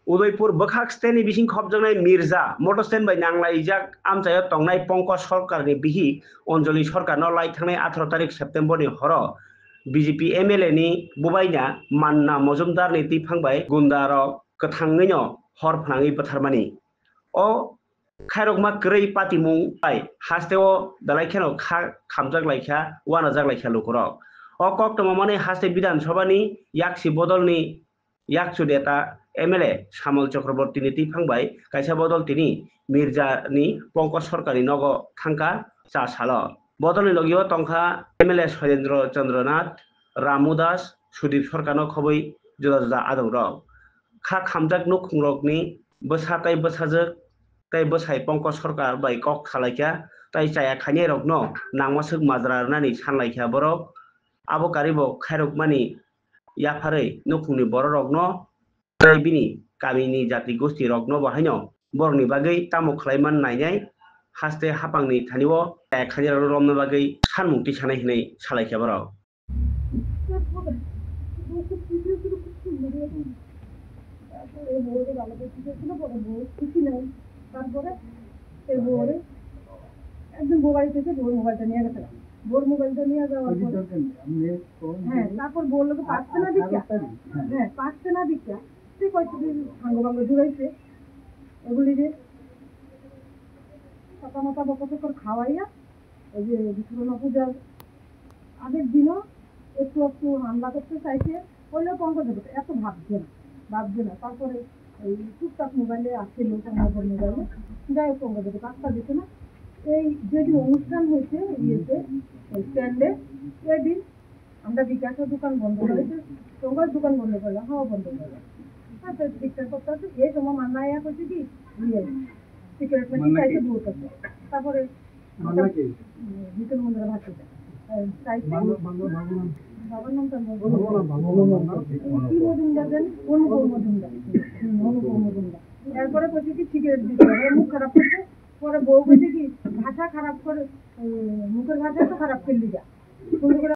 उदयपुर बखाक स्टेनि बिसिं खबजोंनाय मिर्जा मटर stand bye नांलायजाक आमचायाव तंनाय Pankaj सरकारनि बिहि अंजलि सरकारनाव लायथांनाय 18 तारिख सेप्तेम्बरनि हर बीजेपी एमएलए नि बुबायना मानना मजुमदारनि दैफांबाय गुन्दारक गोथाङैनो हर फाङै बोथारमानि अ खायरकमा गरै पातिमुं बाय हास्तेव दालायखेनो खामजाक लायखा वाना जाक लायखा लुकरक अ कक्टमा माने हास्ते विधानसभानि याक्सी बदलनि याक्सु नेता एमएलए सामल चक्रवर्तीनि दैफांबाय कायसा बदल तिनि मिर्जानि पंकज सरकारनि नग थांका चा साल बदलनि लगियो तंखा एमएलए शैलेन्द्र चंद्रनाथ रामू दास सुदीप सरकारनो खबै जुदा जुदा आदौ रक खा खामजाक नुखुंरकनि बोसा ताई बोसाजोक ताई बोसाय पंकज सरकार बाय कक खालायखा ताई चाया खायने रकनो नांमासुक माजरानानि सानलायखा बरक आबो कारिबो खायरकमानि याफारै नुखुंनि बर रकनो ताई बिनि गामिनि जाति गोष्ठी रकनो बाहायनो बरनि बागै तामु खालायमान नायनाय हास्ते हापांनि थानिवो चाया खायने रमनो बागै सानमुक्ति सानाय हिनै सालायखा बरक একদিন মোবাইল থেকে বোর মোবাইলটা নিয়ে গেছে বোর মোবাইলটা নিয়ে যাওয়ার পর হ্যাঁ তারপর বললো তো পাচ্ছে না দীক্ষা হ্যাঁ পাচ্ছে না দীক্ষা তুই কয়েকদিন ভাঙ্গ ভাঙ্গ জুড়াইছে এগুলি যে পাতা মাথা বকর খাওয়াইয়া ওই যে বিশ্বকর্মা পূজার আগের দিনও একটু একটু হামলা করতে চাইছে বললেও পঙ্কজ এত ভাবছে না তারপরে এই টুকটাক মোবাইলে আসছিল মোবাইলে যাই হোক পঙ্কজ পাত্তা দিতে না এই যেদিন অনুষ্ঠান হয়েছে ইয়েতে স্ট্যান্ডে সেদিন আমরা বিকাশের দোকান বন্ধ করেছে তোমার দোকান বন্ধ করলাম হাওয়া বন্ধ করলাম তারপরে ঠিকঠাক করতে হচ্ছে এই তোমার মান্না ইয়া করছে কি ইয়ে সিগারেট মানে চাইতে দূর করছে তারপরে ভিতর মন্দিরে ভাবতে চাইছে বাবার নামটা কি মজুমদার জানি অনুপম মজুমদার এরপরে বলছে কি সিগারেট দিতে মুখ খারাপ করছে পরে বউ বলছে কি ভাষা খারাপ করে মুখের ভাষা তো খারাপ করলি যা